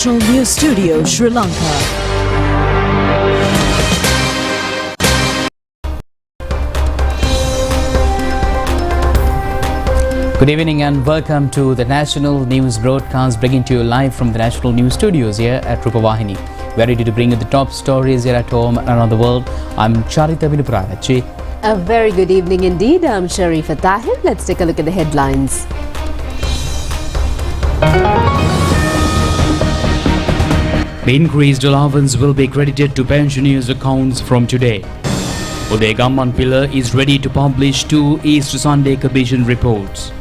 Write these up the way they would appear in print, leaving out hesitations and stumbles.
National News Studio, Sri Lanka. Good evening and welcome to the National News broadcast, bringing to you live from the National News Studios here at Rupavahini. We are ready to bring you the top stories here at home and around the world. I'm Charita Vinuparachi. A very good evening indeed. I'm Sharifa Tahir. Let's take a look at the headlines. The increased allowance will be credited to pensioners' accounts from today. Uday Gamman Pillar is ready to publish 2 Easter Sunday Commission reports.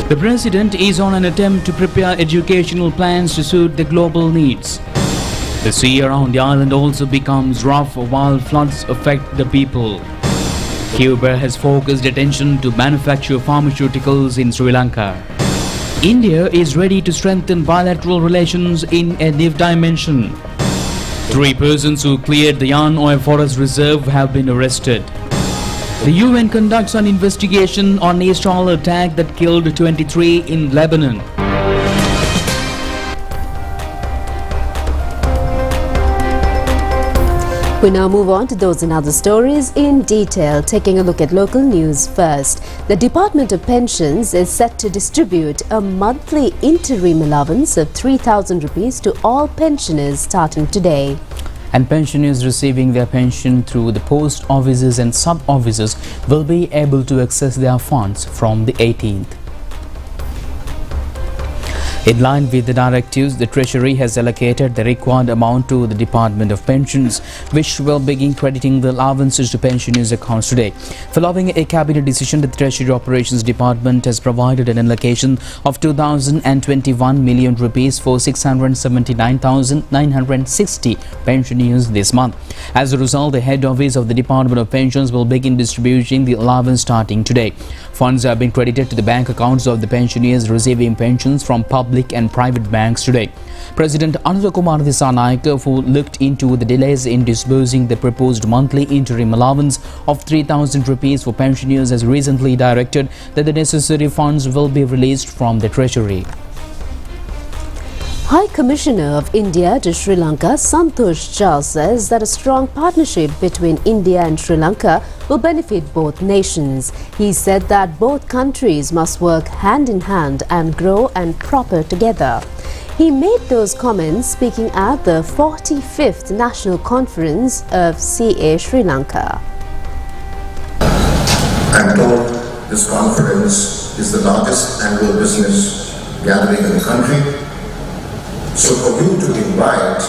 The President is on an attempt to prepare educational plans to suit the global needs. The sea around the island also becomes rough while floods affect the people. Cuba has focused attention to manufacture pharmaceuticals in Sri Lanka. India is ready to strengthen bilateral relations in a new dimension. 3 persons who cleared the Yan Oil Forest Reserve have been arrested. The UN conducts an investigation on Israel attack that killed 23 in Lebanon. We now move on to those and other stories in detail, taking a look at local news first. The Department of Pensions is set to distribute a monthly interim allowance of 3,000 rupees to all pensioners starting today. And pensioners receiving their pension through the post offices and sub-offices will be able to access their funds from the 18th. In line with the directives, the Treasury has allocated the required amount to the Department of Pensions, which will begin crediting the allowances to pensioners' accounts today. Following a cabinet decision, the Treasury Operations Department has provided an allocation of 2,021 million rupees for 679,960 pensioners this month. As a result, the head office of the Department of Pensions will begin distributing the allowance starting today. Funds have been credited to the bank accounts of the pensioners receiving pensions from public and private banks today. President Kumar Dissanayake, who looked into the delays in disbursing the proposed monthly interim allowance of 3,000 rupees for pensioners, has recently directed that the necessary funds will be released from the Treasury. High Commissioner of India to Sri Lanka, Santosh Jha, says that a strong partnership between India and Sri Lanka will benefit both nations. He said that both countries must work hand in hand and grow and prosper together. He made those comments speaking at the 45th National Conference of CA Sri Lanka. I'm told this conference is the largest annual business gathering in the country. So for you to invite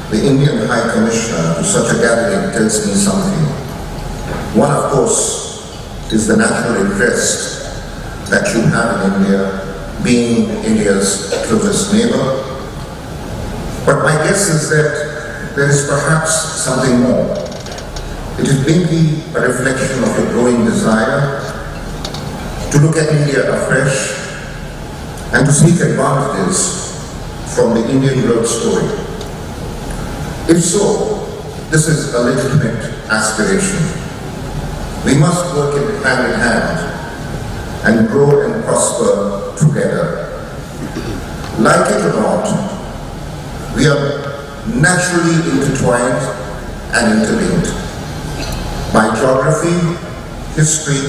the Indian High Commissioner to such a gathering tells me something. One, of course, is the natural interest that you have in India, being India's closest neighbor. But my guess is that there is perhaps something more. It is mainly a reflection of your growing desire to look at India afresh and to seek advantages from the Indian growth story. If so, this is a legitimate aspiration. We must work hand in hand and grow and prosper together. Like it or not, we are naturally intertwined and interlinked by geography, history,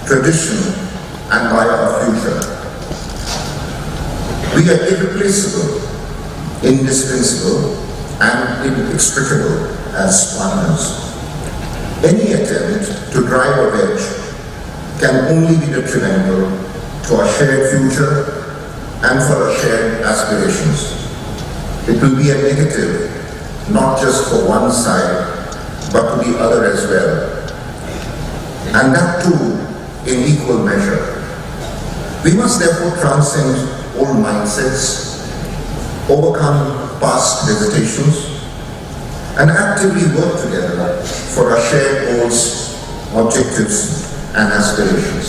tradition, and by our future. We are irreplaceable, indispensable, and inextricable as partners. Any attempt to drive a wedge can only be detrimental to our shared future and for our shared aspirations. It will be a negative, not just for one side, but to the other as well. And that too in equal measure. We must therefore transcend old mindsets, overcome past hesitations, and actively work together for our shared goals, objectives, and aspirations.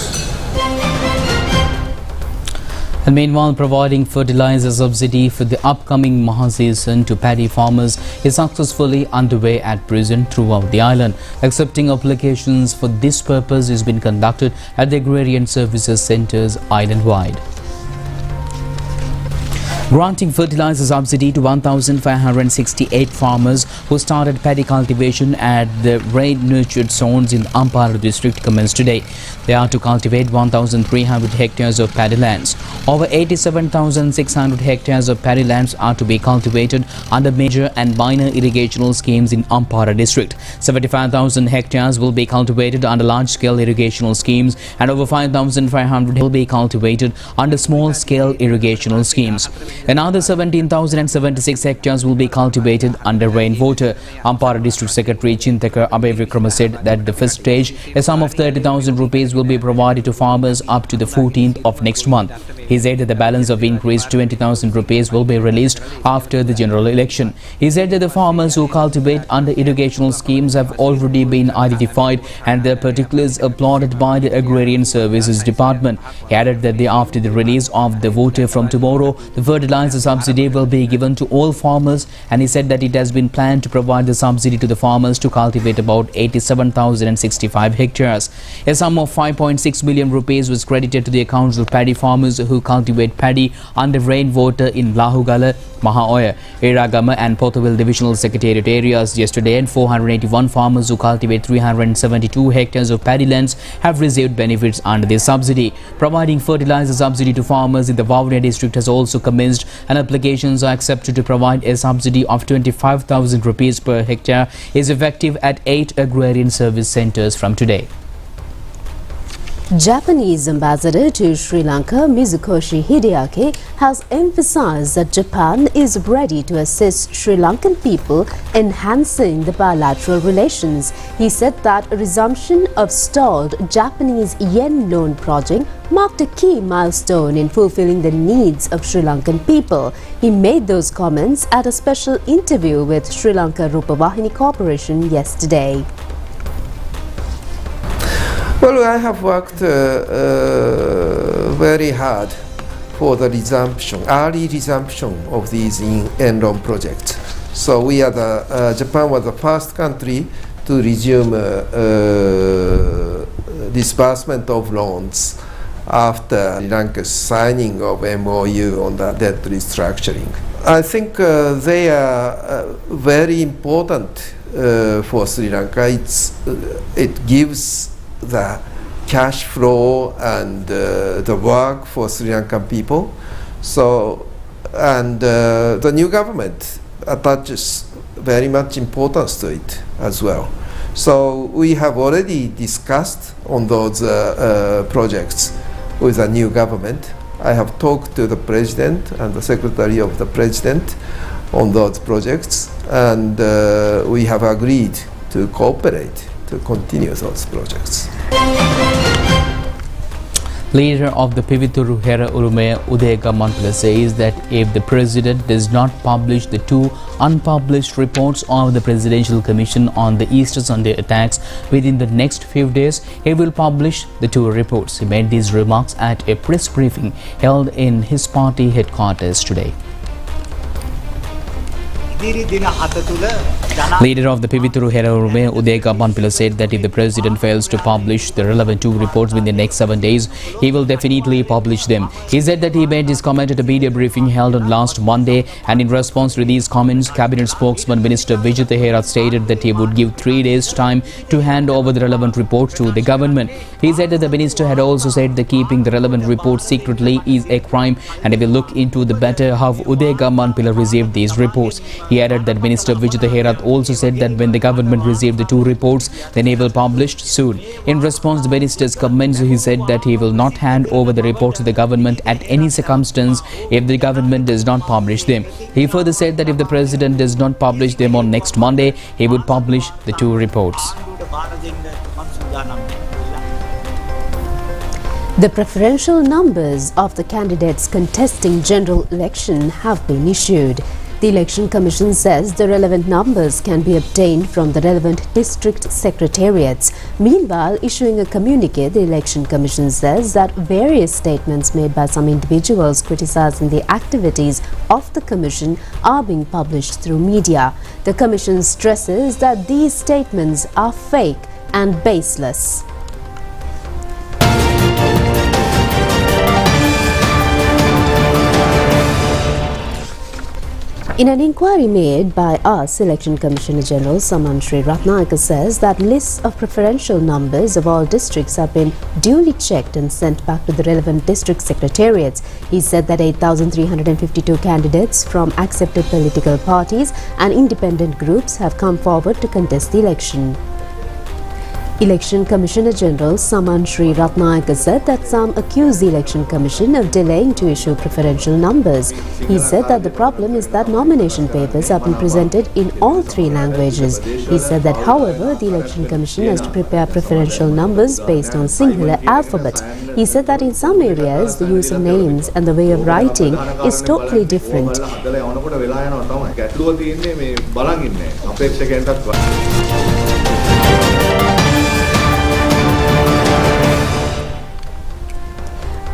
And meanwhile, providing fertilizer subsidy for the upcoming Maha season to paddy farmers is successfully underway at present throughout the island. Accepting applications for this purpose has been conducted at the Agrarian Services Centres island-wide. Granting fertilizer subsidy to 1,568 farmers who started paddy cultivation at the rain-nurtured zones in Ampara district commenced today. They are to cultivate 1,300 hectares of paddy lands. Over 87,600 hectares of paddy lands are to be cultivated under major and minor irrigational schemes in Ampara district. 75,000 hectares will be cultivated under large-scale irrigational schemes and over 5,500 will be cultivated under small-scale irrigational schemes. Another 17,076 hectares will be cultivated under rainwater. Ampara District Secretary Chinthaka Abhay Vikrama said that the first stage, a sum of 30,000 rupees will be provided to farmers up to the 14th of next month. He said that the balance of increased 20,000 rupees will be released after the general election. He said that the farmers who cultivate under irrigational schemes have already been identified and their particulars uploaded by the Agrarian Services Department. He added that after the release of the voter from tomorrow, the fertilizer subsidy will be given to all farmers, and he said that it has been planned to provide the subsidy to the farmers to cultivate about 87,065 hectares. A sum of 5.6 billion rupees was credited to the accounts of paddy farmers who cultivate paddy under rainwater in Lahugala, Mahaoya, Iragama and Pothaville divisional secretariat areas yesterday, and 481 farmers who cultivate 372 hectares of paddy lands have received benefits under this subsidy. Providing fertilizer subsidy to farmers in the Vavuniya district has also commenced, and applications are accepted to provide a subsidy of 25,000 rupees per hectare is effective at 8 agrarian service centers from today. Japanese ambassador to Sri Lanka, Mizukoshi Hideaki, has emphasized that Japan is ready to assist Sri Lankan people enhancing the bilateral relations. He said that a resumption of stalled Japanese yen loan project marked a key milestone in fulfilling the needs of Sri Lankan people. He made those comments at a special interview with Sri Lanka Rupavahini Corporation yesterday. Well, I have worked very hard for the early resumption of these yen loan projects. So we are Japan was the first country to resume disbursement of loans after Sri Lanka's signing of MOU on the debt restructuring. I think they are very important for Sri Lanka. It gives the cash flow and the work for Sri Lankan people. So, and the new government attaches very much importance to it as well. So we have already discussed on those projects with the new government. I have talked to the president and the secretary of the president on those projects, and we have agreed to cooperate to continue those projects. Leader of the Pivithuru Hera Urume Udega Mantala says that if the president does not publish the 2 unpublished reports of the Presidential Commission on the Easter Sunday attacks within the next few days, he will publish the 2 reports. He made these remarks at a press briefing held in his party headquarters today. Leader of the Pivithuru Hera Urume Udega Mantala said that if the president fails to publish the relevant 2 reports within the next 7 days, he will definitely publish them. He said that he made this comment at a media briefing held on last Monday, and in response to these comments, Cabinet spokesman Minister Vijitha Hera stated that he would give 3 days time to hand over the relevant reports to the government. He said that the minister had also said that keeping the relevant reports secretly is a crime, and he will look into the matter how Udega Mantala received these reports. He added that Minister Vijitha Hera also said that when the government received the 2 reports, then he will publish soon. In response to the minister's comments, he said that he will not hand over the reports to the government at any circumstance if the government does not publish them. He further said that if the president does not publish them on next Monday, he would publish the 2 reports. The preferential numbers of the candidates contesting general election have been issued. The Election Commission says the relevant numbers can be obtained from the relevant district secretariats. Meanwhile, issuing a communique, the Election Commission says that various statements made by some individuals criticizing the activities of the Commission are being published through media. The Commission stresses that these statements are fake and baseless. In an inquiry made by us, Election Commissioner General Saman Sri Ratnayaka says that lists of preferential numbers of all districts have been duly checked and sent back to the relevant district secretariats. He said that 8,352 candidates from accepted political parties and independent groups have come forward to contest the election. Election Commissioner General Saman Sri Ratnayaka said that some accuse the Election Commission of delaying to issue preferential numbers. He said that the problem is that nomination papers have been presented in all 3 languages. He said that, however, the Election Commission has to prepare preferential numbers based on singular alphabet. He said that in some areas, the use of names and the way of writing is totally different.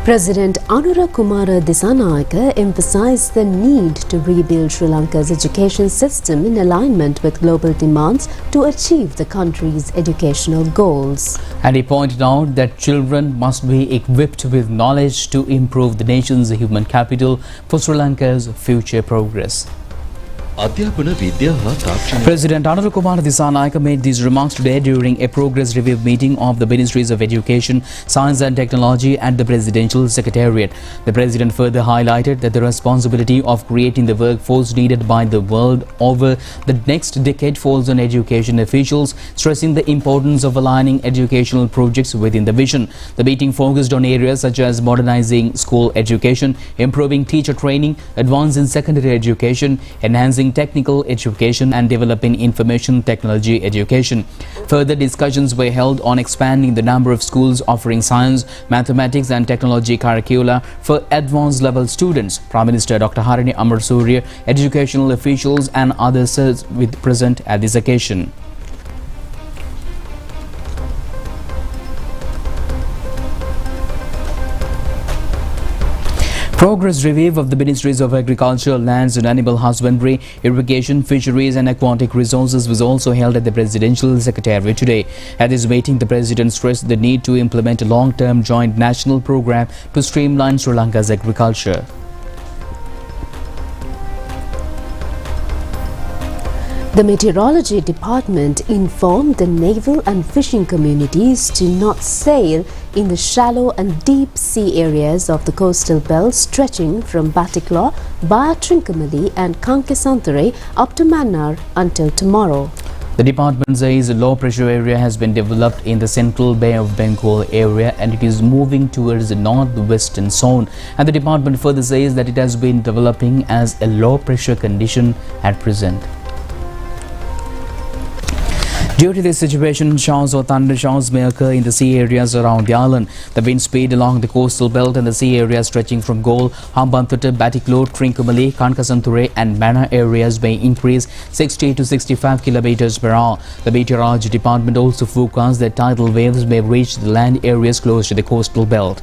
President Anura Kumara Dissanayake emphasized the need to rebuild Sri Lanka's education system in alignment with global demands to achieve the country's educational goals. And he pointed out that children must be equipped with knowledge to improve the nation's human capital for Sri Lanka's future progress. President Anura Kumara Dissanayake made these remarks today during a progress review meeting of the Ministries of Education, Science and Technology at the Presidential Secretariat. The President further highlighted that the responsibility of creating the workforce needed by the world over the next decade falls on education officials, stressing the importance of aligning educational projects within the vision. The meeting focused on areas such as modernizing school education, improving teacher training, advancing secondary education, enhancing technical education and developing information technology education. Further discussions were held on expanding the number of schools offering science, mathematics and technology curricula for advanced level students. Prime Minister Dr. Harini Amarasuriya, educational officials and others were present at this occasion. Progress review of the Ministries of Agriculture, Lands and Animal Husbandry, Irrigation, Fisheries and Aquatic Resources was also held at the Presidential Secretariat today. At this meeting, the President stressed the need to implement a long-term joint national program to streamline Sri Lanka's agriculture. The Meteorology Department informed the naval and fishing communities to not sail in the shallow and deep sea areas of the coastal belt stretching from Batticlaw via Trincomalee and Kankesanthare up to Mannar until tomorrow. The department says a low pressure area has been developed in the central Bay of Bengal area and it is moving towards the northwestern zone. And the department further says that it has been developing as a low pressure condition at present. Due to this situation, showers or thunder showers may occur in the sea areas around the island. The wind speed along the coastal belt and the sea areas stretching from Galle, Hambantota, Batticlaw, Trincomalee, Kankesanthare and Mannar areas may increase 60 to 65 km per hour. The Meteorology Department also forecasts that tidal waves may reach the land areas close to the coastal belt.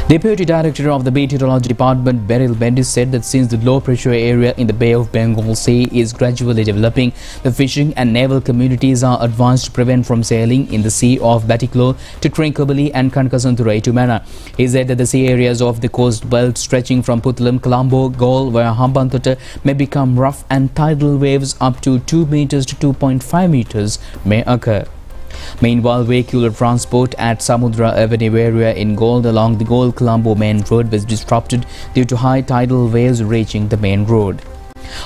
Deputy Director of the Meteorology Department, Beryl Bendis, said that since the low pressure area in the Bay of Bengal Sea is gradually developing, the fishing and naval communities are advised to prevent from sailing in the Sea of Batticlaw to Trincomalee and Kankesanthare to Mannar. He said that the sea areas of the coast belt stretching from Puttalam, Colombo, Galle, via Hambantota may become rough and tidal waves up to 2 meters to 2.5 meters may occur. Meanwhile, vehicular transport at Samudra Avenue area in Galle along the Galle-Colombo main road was disrupted due to high tidal waves reaching the main road.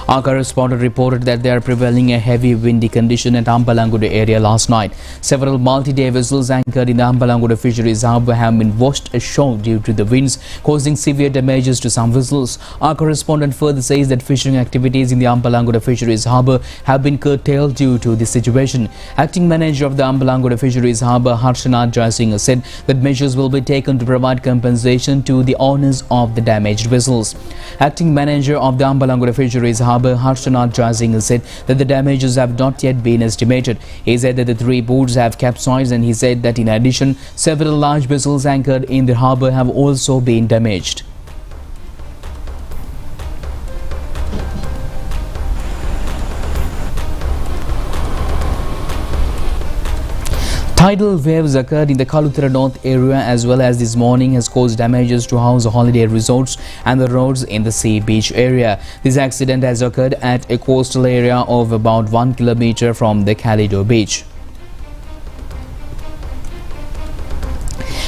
Our correspondent reported that there are prevailing a heavy windy condition at Ambalanguda area last night. Several multi-day vessels anchored in the Ambalanguda Fisheries Harbour have been washed ashore due to the winds, causing severe damages to some vessels. Our correspondent further says that fishing activities in the Ambalanguda Fisheries Harbour have been curtailed due to the situation. Acting manager of the Ambalanguda Fisheries Harbour, Harshanath Jayasinghe, said that measures will be taken to provide compensation to the owners of the damaged vessels. Acting manager of the Ambalanguda Fisheries Harbour, Harshanath Jayasinghe, said that the damages have not yet been estimated. He said that the 3 boats have capsized and he said that in addition, several large vessels anchored in the harbour have also been damaged. Tidal waves occurred in the Kalutara North area as well as this morning has caused damages to house holiday resorts and the roads in the sea beach area. This accident has occurred at a coastal area of about 1 kilometer from the Calido beach.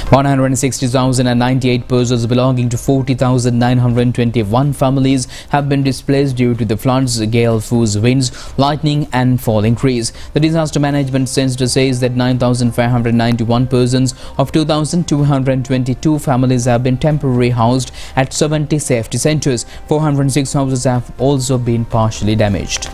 160,098 persons belonging to 40,921 families have been displaced due to the floods, gale force winds, lightning and falling trees. The Disaster Management Center says that 9,591 persons of 2,222 families have been temporarily housed at 70 safety centers. 406 houses have also been partially damaged.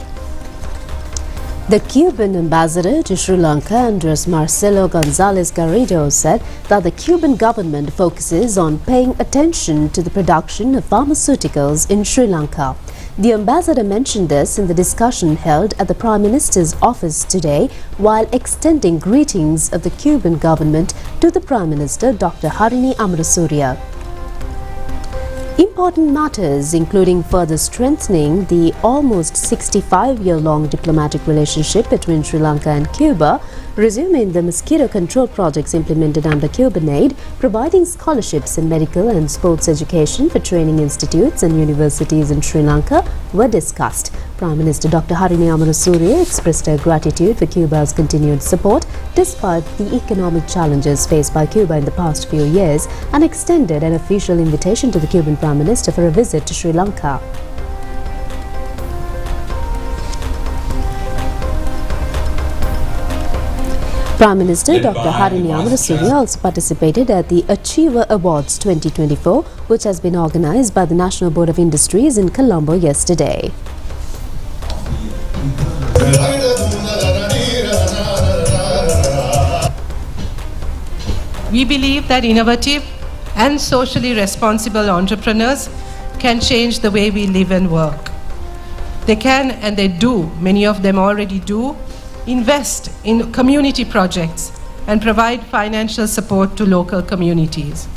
The Cuban ambassador to Sri Lanka, Andres Marcelo Gonzalez Garrido, said that the Cuban government focuses on paying attention to the production of pharmaceuticals in Sri Lanka. The ambassador mentioned this in the discussion held at the Prime Minister's office today while extending greetings of the Cuban government to the Prime Minister Dr. Harini Amarasuriya. Important matters, including further strengthening the almost 65-year-long diplomatic relationship between Sri Lanka and Cuba, resuming the mosquito control projects implemented under Cuban aid, providing scholarships in medical and sports education for training institutes and universities in Sri Lanka were discussed. Prime Minister Dr. Harini Amarasuriya expressed her gratitude for Cuba's continued support despite the economic challenges faced by Cuba in the past few years and extended an official invitation to the Cuban Prime Minister for a visit to Sri Lanka. Prime Minister Dr. Harini Amarasuriya also participated at the Achiever Awards 2024, which has been organized by the National Board of Industries in Colombo yesterday. We believe that innovative and socially responsible entrepreneurs can change the way we live and work. They can, and they do, many of them already do, invest in community projects and provide financial support to local communities.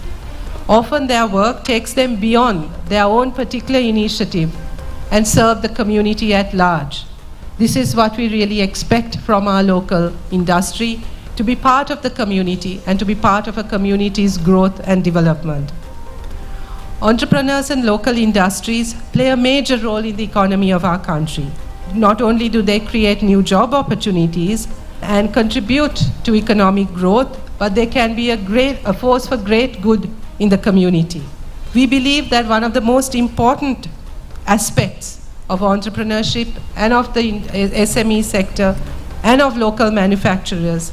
Often their work takes them beyond their own particular initiative and serve the community at large. This is what we really expect from our local industry, to be part of the community and to be part of a community's growth and development. Entrepreneurs and local industries play a major role in the economy of our country. Not only do they create new job opportunities and contribute to economic growth, but they can be a force for great good in the community. We believe that one of the most important aspects of entrepreneurship and of the SME sector and of local manufacturers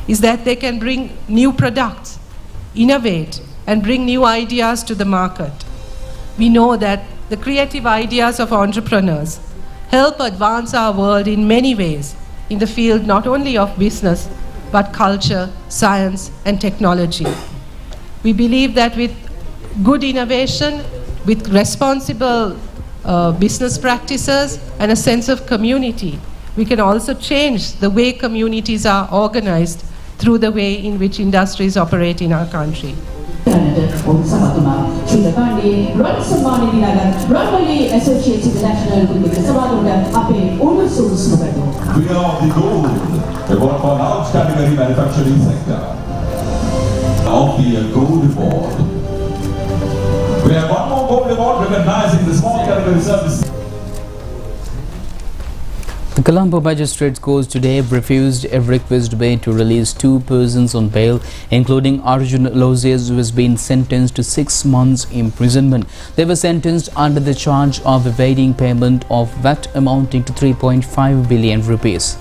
is that they can bring new products, innovate, and bring new ideas to the market. We know that the creative ideas of entrepreneurs help advance our world in many ways in the field not only of business, but culture, science, and technology. We believe that with good innovation, with responsible business practices, and a sense of community, we can also change the way communities are organized through the way in which industries operate in our country. We are the gold award for large category manufacturing sector of the gold award. We have one more gold award recognizing the small category service. The Colombo Magistrates Court today refused a request made to release 2 persons on bail, including Arjun Losias, who has been sentenced to 6 months imprisonment. They were sentenced under the charge of evading payment of VAT amounting to 3.5 billion rupees.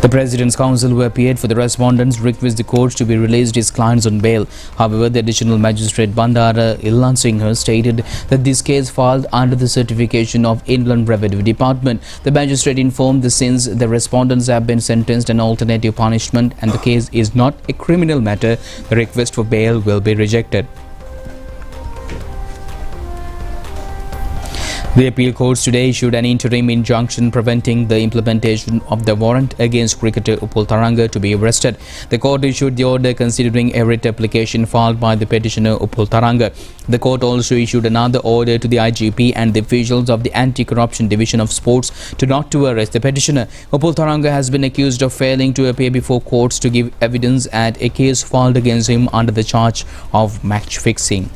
The President's Counsel, who appeared for the respondents, requested the court to be released his clients on bail. However, the additional magistrate Bandara Illan Singh stated that this case filed under the certification of Inland Revenue Department. The magistrate informed that since the respondents have been sentenced an alternative punishment and the case is not a criminal matter, the request for bail will be rejected. The appeal courts today issued an interim injunction preventing the implementation of the warrant against cricketer Upul Tharanga to be arrested. The court issued the order considering a writ application filed by the petitioner Upul Tharanga. The court also issued another order to the IGP and the officials of the Anti-Corruption Division of Sports not to arrest the petitioner. Upul Tharanga has been accused of failing to appear before courts to give evidence at a case filed against him under the charge of match fixing.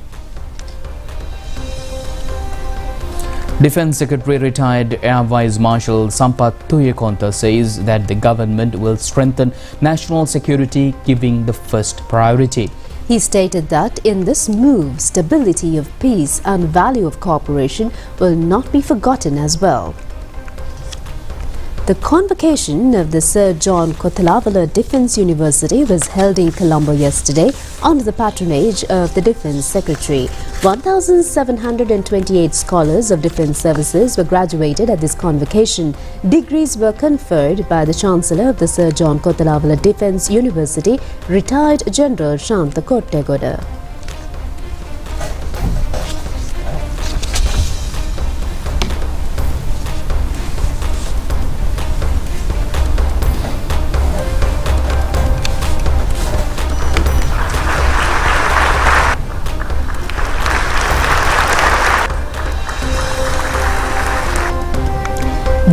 Defence Secretary retired Air Vice Marshal Sampath Tuyekonta says that the government will strengthen national security, giving the first priority. He stated that in this move, stability of peace and value of cooperation will not be forgotten as well. The convocation of the Sir John Kothalavala Defence University was held in Colombo yesterday under the patronage of the Defence Secretary. 1,728 scholars of defence services were graduated at this convocation. Degrees were conferred by the Chancellor of the Sir John Kothalavala Defence University, retired General Shanta Kottegoda.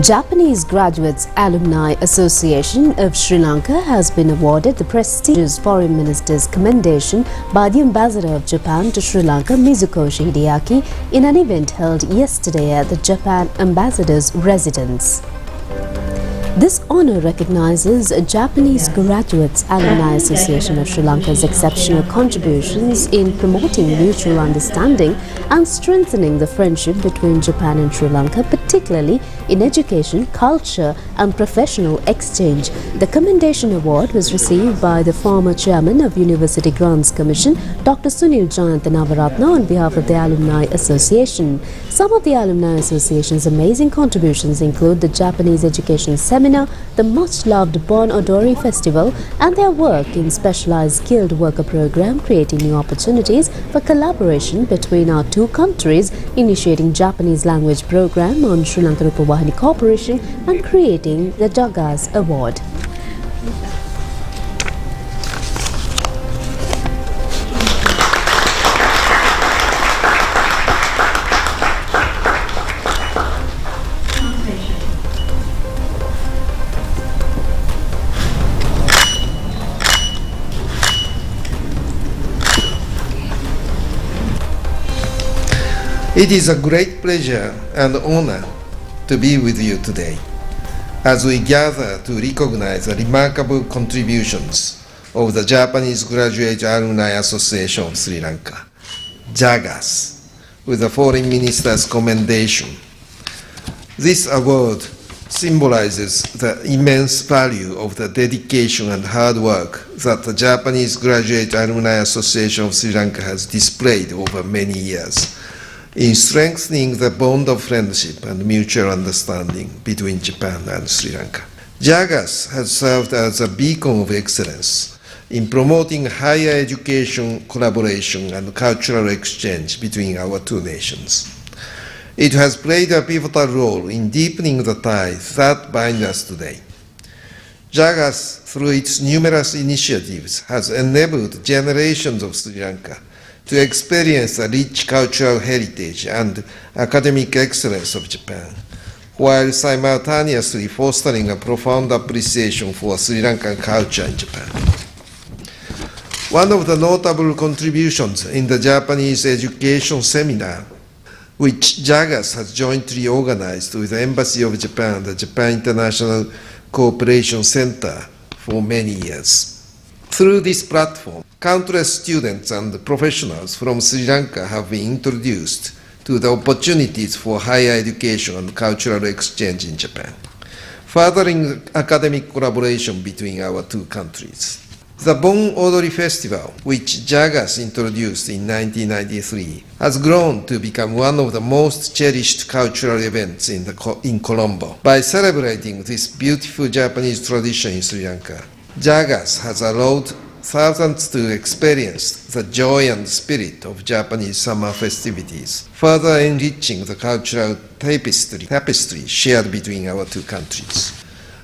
Japanese Graduates Alumni Association of Sri Lanka has been awarded the prestigious Foreign Minister's Commendation by the Ambassador of Japan to Sri Lanka, Mizukoshi Hideaki, in an event held yesterday at the Japan Ambassador's residence. This honour recognizes Japanese Graduates Alumni Association of Sri Lanka's exceptional contributions in promoting mutual understanding and strengthening the friendship between Japan and Sri Lanka, particularly in education, culture and professional exchange. The Commendation Award was received by the former chairman of University Grants Commission, Dr. Sunil Jayantanavaratna, on behalf of the Alumni Association. Some of the Alumni Association's amazing contributions include the Japanese Education Seminar, the much-loved Bon Odori Festival, and their work in specialized skilled worker program, creating new opportunities for collaboration between our two countries, initiating Japanese language program on Sri Lanka Rupavahini Corporation, and creating the Jagas Award. It is a great pleasure and honor to be with you today as we gather to recognize the remarkable contributions of the Japanese Graduate Alumni Association of Sri Lanka, JAGAS, with the Foreign Minister's Commendation. This award symbolizes the immense value of the dedication and hard work that the Japanese Graduate Alumni Association of Sri Lanka has displayed over many years in strengthening the bond of friendship and mutual understanding between Japan and Sri Lanka. JAGAS has served as a beacon of excellence in promoting higher education, collaboration, and cultural exchange between our two nations. It has played a pivotal role in deepening the ties that bind us today. JAGAS, through its numerous initiatives, has enabled generations of Sri Lanka to experience the rich cultural heritage and academic excellence of Japan, while simultaneously fostering a profound appreciation for Sri Lankan culture in Japan. One of the notable contributions in the Japanese Education Seminar, which JAGAS has jointly organized with the Embassy of Japan and the Japan International Cooperation Center for many years. Through this platform, countless students and professionals from Sri Lanka have been introduced to the opportunities for higher education and cultural exchange in Japan, furthering academic collaboration between our two countries. The Bon Odori Festival, which JAGAS introduced in 1993, has grown to become one of the most cherished cultural events in Colombo. By celebrating this beautiful Japanese tradition in Sri Lanka, JAGAS has allowed thousands to experience the joy and spirit of Japanese summer festivities, further enriching the cultural tapestry shared between our two countries.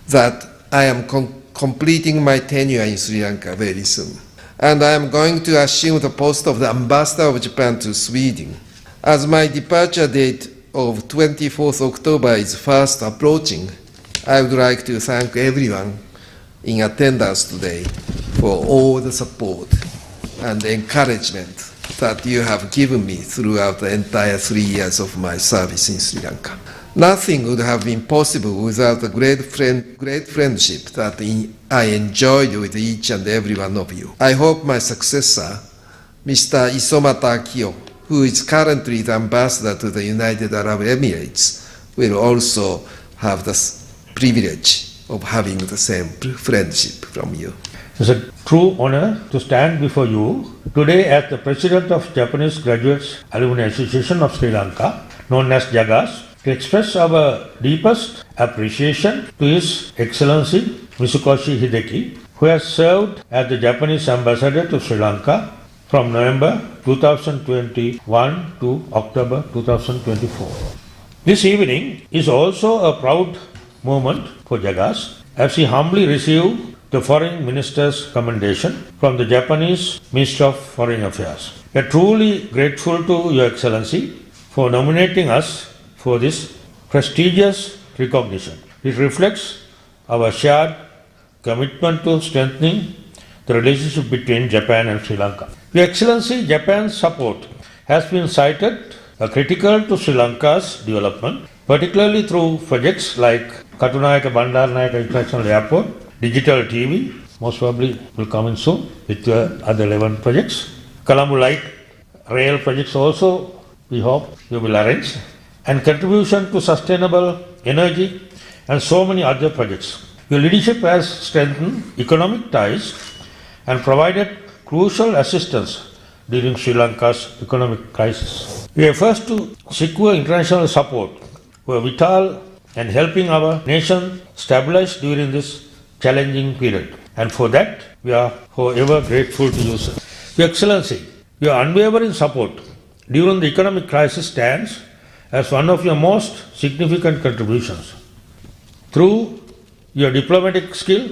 That I am completing my tenure in Sri Lanka very soon, and I am going to assume the post of the Ambassador of Japan to Sweden. As my departure date of 24th October is fast approaching, I would like to thank everyone in attendance today for all the support and encouragement that you have given me throughout the entire 3 years of my service in Sri Lanka. Nothing would have been possible without the great friendship that I enjoyed with each and every one of you. I hope my successor, Mr. Isomata Akio, who is currently the ambassador to the United Arab Emirates, will also have the privilege of having the same friendship from you. It's a true honor to stand before you today as the President of Japanese Graduates Alumni Association of Sri Lanka, known as JAGAS, to express our deepest appreciation to His Excellency Mitsukoshi Hideki, who has served as the Japanese ambassador to Sri Lanka from November 2021 to October 2024. This evening is also a proud moment for JAGAS as he humbly received the Foreign Minister's commendation from the Japanese Ministry of Foreign Affairs. We are truly grateful to Your Excellency for nominating us for this prestigious recognition. It reflects our shared commitment to strengthening the relationship between Japan and Sri Lanka. Your Excellency, Japan's support has been cited critical to Sri Lanka's development, particularly through projects like Katunayaka Bandaranaike International Airport, Digital TV, most probably will come in soon with other 11 projects. Colombo Light Rail projects also, we hope, you will arrange. And contribution to sustainable energy and so many other projects. Your leadership has strengthened economic ties and provided crucial assistance during Sri Lanka's economic crisis. Your efforts to secure international support were vital in helping our nation stabilize during this challenging period. And for that, we are forever grateful to you, sir. Your Excellency, your unwavering support during the economic crisis stands as one of your most significant contributions. Through your diplomatic skill,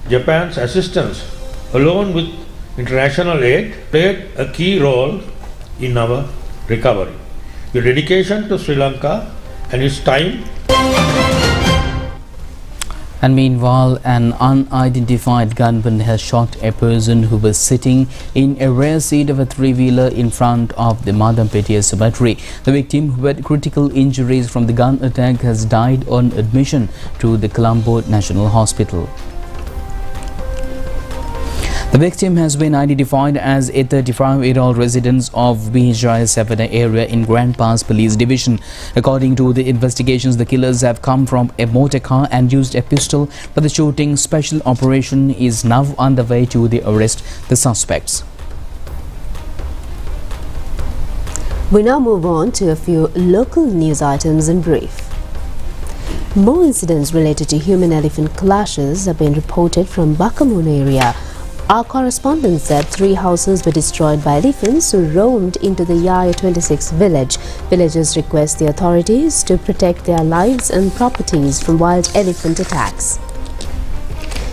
Japan's assistance, along with international aid, played a key role in our recovery. Your dedication to Sri Lanka and its time. And meanwhile, an unidentified gunman has shot a person who was sitting in a rear seat of a three-wheeler in front of the Madampetia cemetery. The victim, who had critical injuries from the gun attack, has died on admission to the Colombo National Hospital. The victim has been identified as a 35-year-old resident of Bijaya Savannah area in Grand Pass Police Division. According to the investigations, the killers have come from a motor car and used a pistol for the shooting. Special operation is now underway to arrest the suspects. We now move on to a few local news items in brief. More incidents related to human-elephant clashes have been reported from Bakamun area. Our correspondent said 3 houses were destroyed by elephants who roamed into the Yaya 26 village. Villagers request the authorities to protect their lives and properties from wild elephant attacks.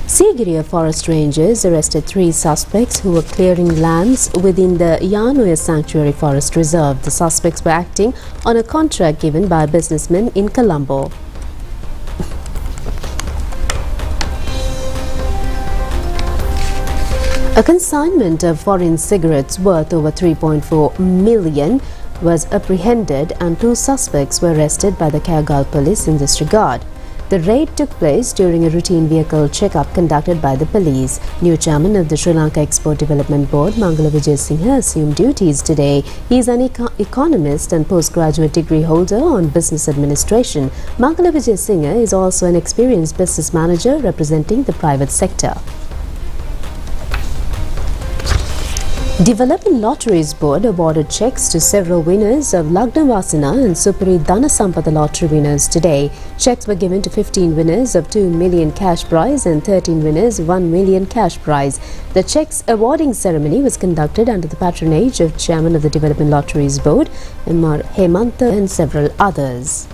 Sigiriya forest rangers arrested 3 suspects who were clearing lands within the Yanuya Sanctuary Forest Reserve. The suspects were acting on a contract given by businessmen in Colombo. A consignment of foreign cigarettes worth over 3.4 million was apprehended and 2 suspects were arrested by the Kagal police in this regard. The raid took place during a routine vehicle checkup conducted by the police. New chairman of the Sri Lanka Export Development Board, Mangala Vijay Singha, assumed duties today. He is an economist and postgraduate degree holder on business administration. Mangala Vijay Singha is also an experienced business manager representing the private sector. Development Lotteries Board awarded cheques to several winners of Lanka-Cuba and Supri Dhanasampada lottery winners today. Cheques were given to 15 winners of 2 million cash prize and 13 winners 1 million cash prize. The cheques awarding ceremony was conducted under the patronage of Chairman of the Development Lotteries Board, M.R. Hemantha, and several others.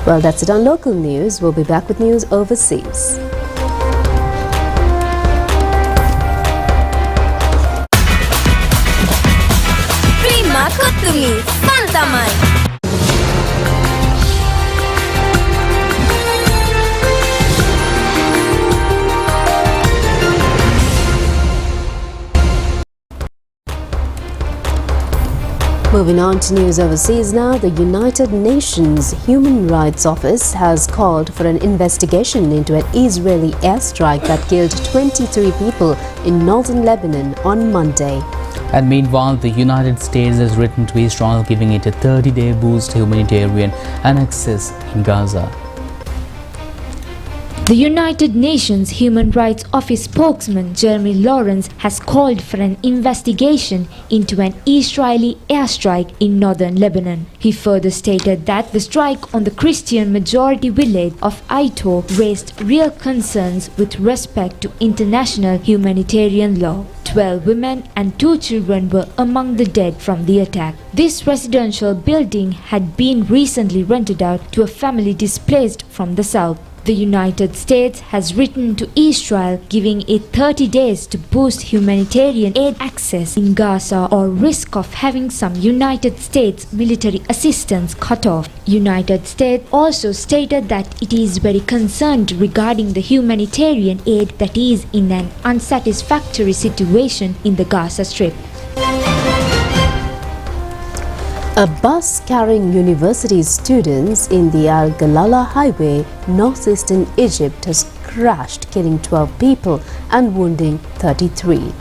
Well, that's it on local news. We'll be back with news overseas. Moving on to news overseas now, the United Nations Human Rights Office has called for an investigation into an Israeli airstrike that killed 23 people in northern Lebanon on Monday. And meanwhile, the United States has written to Israel giving it a 30-day boost to humanitarian access in Gaza. The United Nations Human Rights Office spokesman Jeremy Lawrence has called for an investigation into an Israeli airstrike in northern Lebanon. He further stated that the strike on the Christian majority village of Aito raised real concerns with respect to international humanitarian law. 12 women and 2 children were among the dead from the attack. This residential building had been recently rented out to a family displaced from the south. The United States has written to Israel giving it 30 days to boost humanitarian aid access in Gaza or risk of having some United States military assistance cut off. United States also stated that it is very concerned regarding the humanitarian aid that is in an unsatisfactory situation in the Gaza Strip. A bus carrying university students in the Al Galala Highway, northeastern Egypt, has crashed, killing 12 people and wounding 33.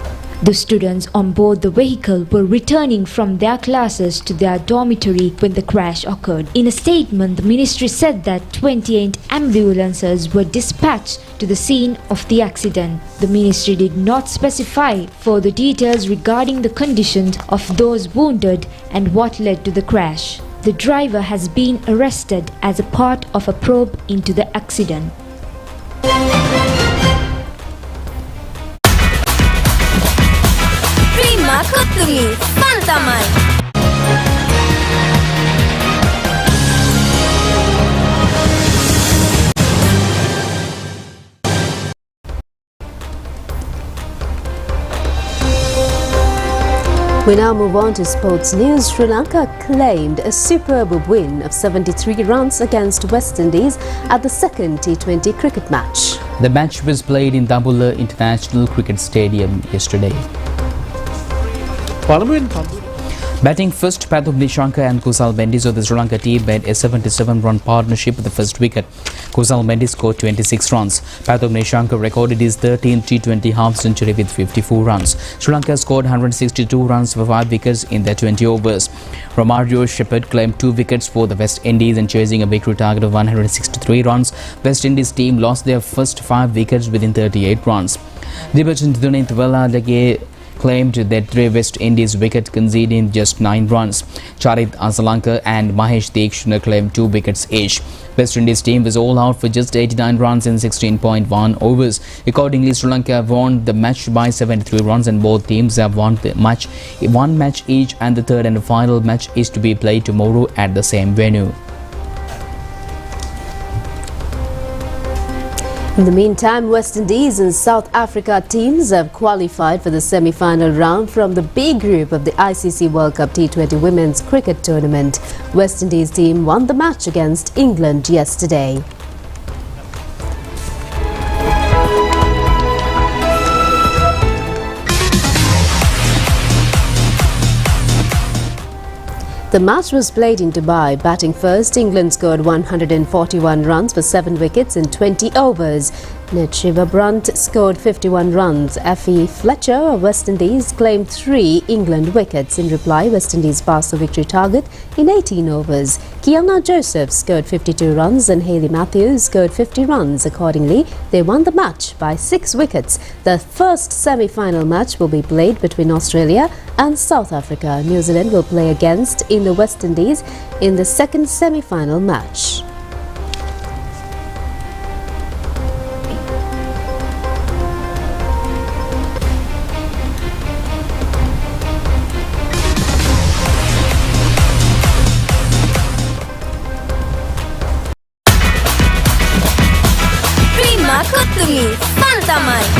The students on board the vehicle were returning from their classes to their dormitory when the crash occurred. In a statement, the ministry said that 28 ambulances were dispatched to the scene of the accident. The ministry did not specify further details regarding the conditions of those wounded and what led to the crash. The driver has been arrested as a part of a probe into the accident. We now move on to sports news. Sri Lanka claimed a superb win of 73 runs against West Indies at the second T20 cricket match. The match was played in Dambulla International Cricket Stadium yesterday. Batting first, Pathum Nishanka and Kusal Mendis of the Sri Lanka team made a 77-run partnership with the first wicket. Kusal Mendis scored 26 runs. Pathum Nishanka recorded his 13th T20 half-century with 54 runs. Sri Lanka scored 162 runs for 5 wickets in their 20 overs. Romario Shepherd claimed 2 wickets for the West Indies and chasing a victory target of 163 runs. West Indies team lost their first 5 wickets within 38 runs. Dibajan Dunithwala Lege claimed that 3 West Indies wickets conceding just 9 runs. Charit Asalanka and Mahesh Dekshana claimed 2 wickets each. West Indies team was all out for just 89 runs in 16.1 overs. Accordingly, Sri Lanka won the match by 73 runs and both teams have won the match, 1 match each, and the third and final match is to be played tomorrow at the same venue. In the meantime, West Indies and South Africa teams have qualified for the semi-final round from the B group of the ICC World Cup T20 Women's Cricket Tournament. West Indies team won the match against England yesterday. The match was played in Dubai. Batting first, England scored 141 runs for 7 wickets in 20 overs. Shiva Brunt scored 51 runs. Effie Fletcher of West Indies claimed 3 England wickets. In reply, West Indies passed the victory target in 18 overs. Kiana Joseph scored 52 runs and Hayley Matthews scored 50 runs. Accordingly, they won the match by 6 wickets. The first semi-final match will be played between Australia and South Africa. New Zealand will play against in the West Indies in the second semi-final match. Kottumi, Fantamai.